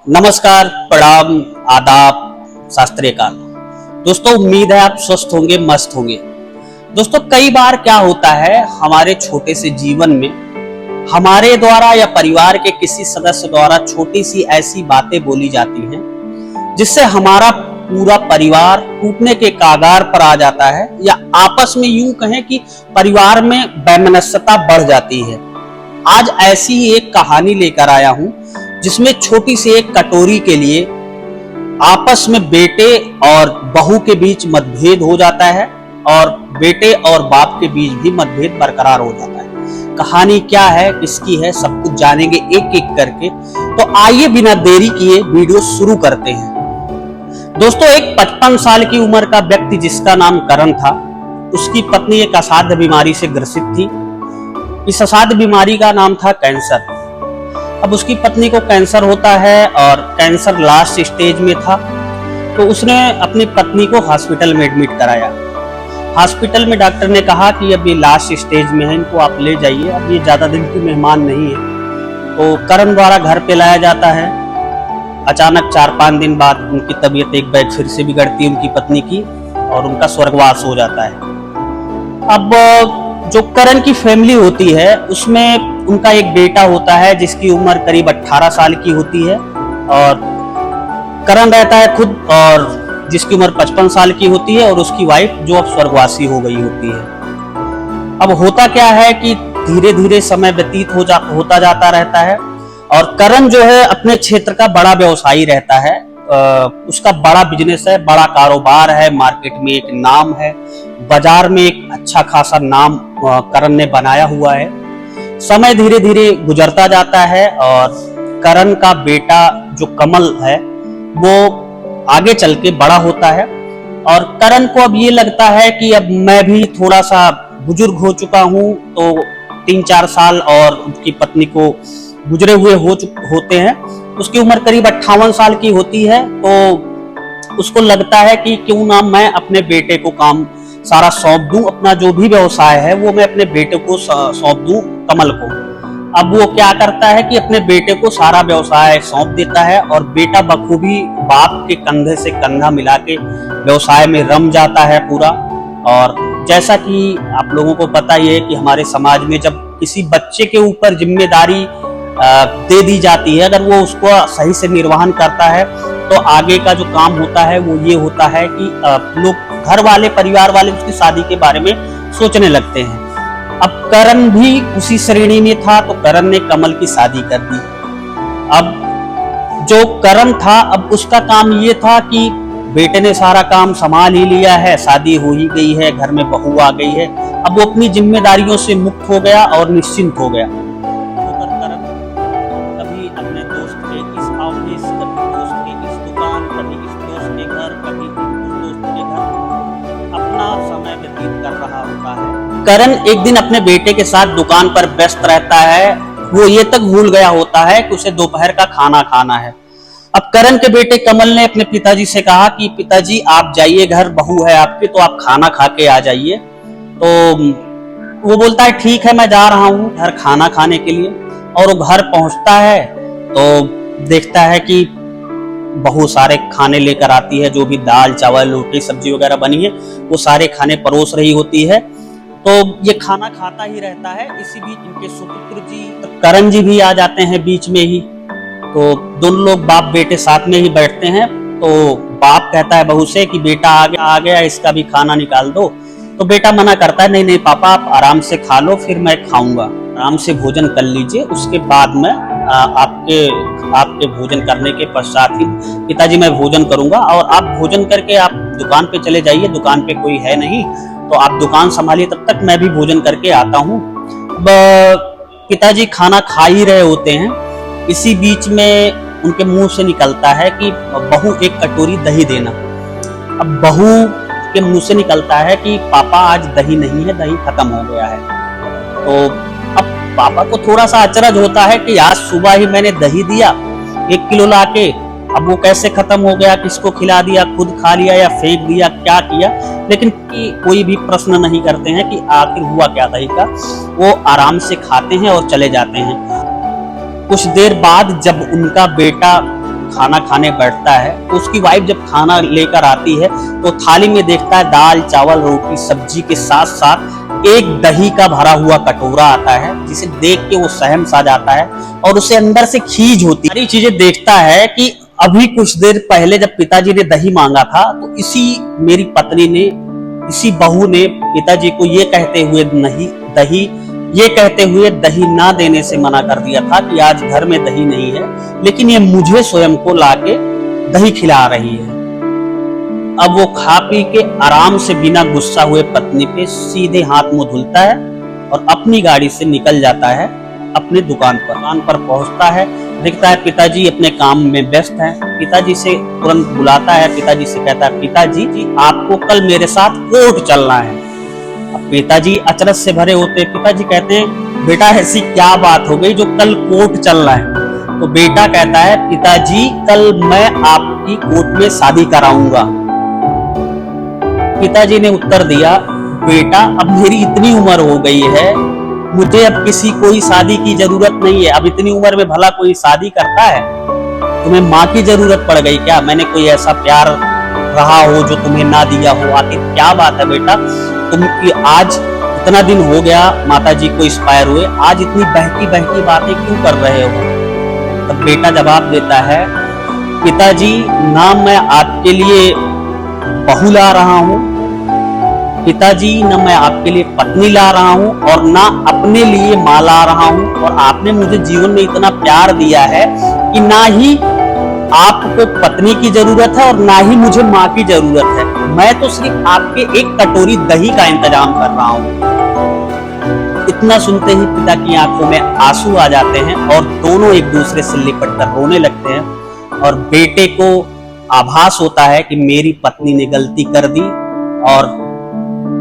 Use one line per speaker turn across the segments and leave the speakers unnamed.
नमस्कार, प्रणाम, आदाब, सत श्री अकाल। दोस्तों, उम्मीद है आप स्वस्थ होंगे, मस्त होंगे। दोस्तों, कई बार क्या होता है हमारे छोटे से जीवन में हमारे द्वारा या परिवार के किसी सदस्य द्वारा छोटी सी ऐसी बातें बोली जाती हैं जिससे हमारा पूरा परिवार टूटने के कागार पर आ जाता है, या आपस में यूं कहें कि परिवार में वैमनस्यता बढ़ जाती है। आज ऐसी ही एक कहानी लेकर आया हूं जिसमें छोटी सी एक कटोरी के लिए आपस में बेटे और बहू के बीच मतभेद हो जाता है और बेटे और बाप के बीच भी मतभेद बरकरार हो जाता है। कहानी क्या है, किसकी है, सब कुछ जानेंगे एक एक करके। तो आइए बिना देरी किए वीडियो शुरू करते हैं। दोस्तों, एक 55 साल की उम्र का व्यक्ति जिसका नाम करण था, उसकी पत्नी एक असाध्य बीमारी से ग्रसित थी। इस असाध्य बीमारी का नाम था कैंसर। अब उसकी पत्नी को कैंसर होता है और कैंसर लास्ट स्टेज में था, तो उसने अपनी पत्नी को हॉस्पिटल में एडमिट कराया। हॉस्पिटल में डॉक्टर ने कहा कि अब ये लास्ट स्टेज में है, इनको आप ले जाइए, अब ये ज्यादा दिन की मेहमान नहीं है। तो करण द्वारा घर पे लाया जाता है। अचानक 4-5 दिन बाद उनकी तबीयत एक बार फिर से बिगड़ती है, उनकी पत्नी की, और उनका स्वर्गवास हो जाता है। अब जो करण की फैमिली होती है उसमें उनका एक बेटा होता है जिसकी उम्र करीब 18 साल की होती है, और करण रहता है खुद, और जिसकी उम्र 55 साल की होती है, और उसकी वाइफ जो अब स्वर्गवासी हो गई होती है। अब होता क्या है कि धीरे धीरे समय व्यतीत होता जाता रहता है, और करण जो है अपने क्षेत्र का बड़ा व्यवसायी रहता है। उसका बड़ा बिजनेस है, बड़ा कारोबार है, मार्केट में एक नाम है, बाजार में एक अच्छा खासा नाम करण ने बनाया हुआ है। समय धीरे धीरे गुजरता जाता है और करण का बेटा जो कमल है वो आगे चल के बड़ा होता है, और करण को अब ये लगता है कि अब मैं भी थोड़ा सा बुजुर्ग हो चुका हूँ, तो 3-4 साल और उसकी पत्नी को गुजरे हुए होते हैं। उसकी उम्र करीब 58 साल की होती है, तो उसको लगता है कि क्यों ना मैं अपने बेटे को काम सारा सौंप दूं, अपना जो भी व्यवसाय है वो मैं अपने बेटे को सौंप दूं, कमल को। अब वो क्या करता है कि अपने बेटे को सारा व्यवसाय सौंप देता है, और बेटा बखूबी बाप के कंधे से कंधा मिला के व्यवसाय में रम जाता है पूरा। और जैसा कि आप लोगों को पता ही है कि हमारे समाज में जब किसी बच्चे के ऊपर जिम्मेदारी दे दी जाती है, अगर वो उसको सही से निर्वहन करता है, तो आगे का जो काम होता है वो ये होता है कि लोग, घर वाले, परिवार वाले उसकी शादी के बारे में सोचने लगते हैं। अब करण भी उसी श्रेणी में था, तो करण ने कमल की शादी कर दी। अब जो करण था, अब उसका काम ये था कि बेटे ने सारा काम संभाल ही लिया है, शादी हो ही गई है, घर में बहू आ गई है, अब वो अपनी जिम्मेदारियों से मुक्त हो गया और निश्चिंत हो गया। अपने दोस्त के इस ऑफिस, कभी दोस्त के इस दुकान, कभी इस दोस्त के घर, कभी उस दोस्त के घर अपना समय व्यतीत कर रहा होता है। करण एक दिन अपने बेटे के साथ दुकान पर व्यस्त रहता है। वो ये तक भूल गया होता है कि उसे दोपहर का खाना खाना है। अब करण के बेटे कमल ने अपने पिताजी से कहा कि पिताजी आप जाइए, घर बहू है आपकी, तो आप खाना खा के आ जाइए। तो वो बोलता है ठीक है, मैं जा रहा हूँ घर खाना खाने के लिए। और वो घर पहुंचता है तो देखता है कि बहू सारे खाने लेकर आती है, जो भी दाल चावल रोटी सब्जी वगैरह बनी है वो सारे खाने परोस रही होती है। तो ये खाना खाता ही रहता है। इसी बीच इनके सुपुत्र जी करण जी भी आ जाते हैं बीच में ही। तो दोनों लोग बाप बेटे साथ में ही बैठते हैं। तो बाप कहता है बहू से कि बेटा आ गया, इसका भी खाना निकाल दो। तो बेटा मना करता है, नहीं नहीं पापा, आप आराम से खा लो, फिर मैं खाऊंगा, आराम से भोजन कर लीजिए, उसके बाद में आपके भोजन करने के पश्चात ही पिताजी मैं भोजन करूंगा, और आप भोजन करके आप दुकान पे चले जाइए, दुकान पे कोई है नहीं, तो आप दुकान संभालिए, तब तक मैं भी भोजन करके आता हूँ। पिताजी खाना खा ही रहे होते हैं। इसी बीच में उनके मुंह से निकलता है कि बहू एक कटोरी दही देना। अब बहू के मुंह से निकलता है कि पापा आज दही नहीं है, दही खत्म हो गया है। तो अब पापा को थोड़ा सा अचरज होता है कि आज सुबह ही मैंने दही दिया 1 किलो लाके, अब वो कैसे खत्म हो गया, किसको खिला दिया, खुद खा लिया या फेंक दिया, क्या किया। लेकिन कोई भी प्रश्न नहीं करते हैं कि आखिर हुआ क्या दही का। वो आराम से खाते हैं और चले जाते हैं। कुछ देर बाद जब उनका बेटा खाना खाने बैठता है तो उसकी वाइफ जब खाना लेकर आती है तो थाली में देखता है दाल चावल रोटी सब्जी के साथ साथ एक दही का भरा हुआ कटोरा आता है, जिसे देख के वो सहम सा जाता है और उसे अंदर से खीज होती है। सारी चीजें देखता है कि अभी कुछ देर पहले जब पिताजी ने दही मांगा था तो इसी मेरी पत्नी ने, इसी बहू ने पिताजी को ये कहते हुए दही ना देने से मना कर दिया था कि आज घर में दही नहीं है, लेकिन ये मुझे स्वयं को लाके दही खिला रही है। अब वो खा पी के आराम से बिना गुस्सा हुए पत्नी पे सीधे हाथ मुंह धुलता है और अपनी गाड़ी से निकल जाता है अपने दुकान पर पहुंचता है, देखता है पिताजी अपने काम में व्यस्त हैं। पिताजी से तुरंत बुलाता है, पिताजी से कहता है पिताजी जी आपको कल मेरे साथ कोर्ट चलना है। अब पिताजी अचरज से भरे होते हैं। पिताजी कहते हैं बेटा ऐसी क्या बात हो गई जो कल कोर्ट चलना है? तो बेटा कहता है पिताजी कल मैं आपकी कोर्ट में शादी कराऊंगा। पिताजी ने उत्तर दिया बेटा अब मेरी इतनी उम्र हो गई है, मुझे अब किसी कोई शादी की जरूरत नहीं है। अब इतनी उम्र में भला कोई शादी करता है? तुम्हें माँ की जरूरत पड़ गई क्या? मैंने कोई ऐसा प्यार रहा हो जो तुम्हें ना दिया हो? आखिर क्या बात है बेटा, तुम की आज इतना दिन हो गया माता जी को एक्सपायर हुए, आज इतनी बहकी बहकी बातें क्यों कर रहे हो? तब बेटा जवाब देता है पिताजी ना मैं आपके लिए बहू ला रहा हूँ, पिताजी न मैं आपके लिए पत्नी ला रहा हूँ और ना अपने लिए माँ ला रहा हूँ। और आपने मुझे जीवन में इतना प्यार दिया है कि ना ही आपको पत्नी की जरूरत है और ना ही मुझे माँ की जरूरत है। मैं तो सिर्फ आपके एक कटोरी दही का इंतजाम कर रहा हूँ। इतना सुनते ही पिता की आंखों में आंसू आ जाते हैं और दोनों एक दूसरे से लिपट कर रोने लगते हैं। और बेटे को आभास होता है कि मेरी पत्नी ने गलती कर दी और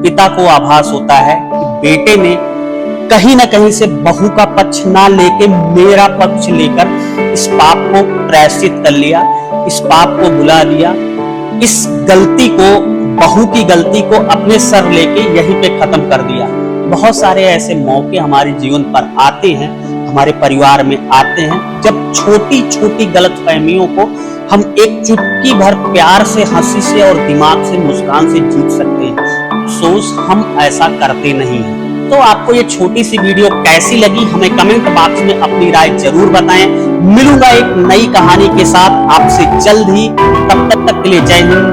पिता को आभास होता है कि बेटे ने कहीं ना कहीं से बहू का पक्ष ना लेके मेरा पक्ष लेकर इस पाप को प्रायश्चित कर लिया, इस पाप को भुला दिया, इस गलती को, बहू की गलती को अपने सर लेके यहीं पे खत्म कर दिया। बहुत सारे ऐसे मौके हमारे जीवन पर आते हैं, हमारे परिवार में आते हैं, जब छोटी छोटी गलतफहमियों को हम एक चुटकी भर प्यार से, हंसी से और दिमाग से, मुस्कान से जीत सकते हैं। अफसोस हम ऐसा करते नहीं हैं। तो आपको ये छोटी सी वीडियो कैसी लगी हमें कमेंट बॉक्स में अपनी राय जरूर बताएं। मिलूंगा एक नई कहानी के साथ आपसे जल्द ही, तब तक के लिए जय हिंद।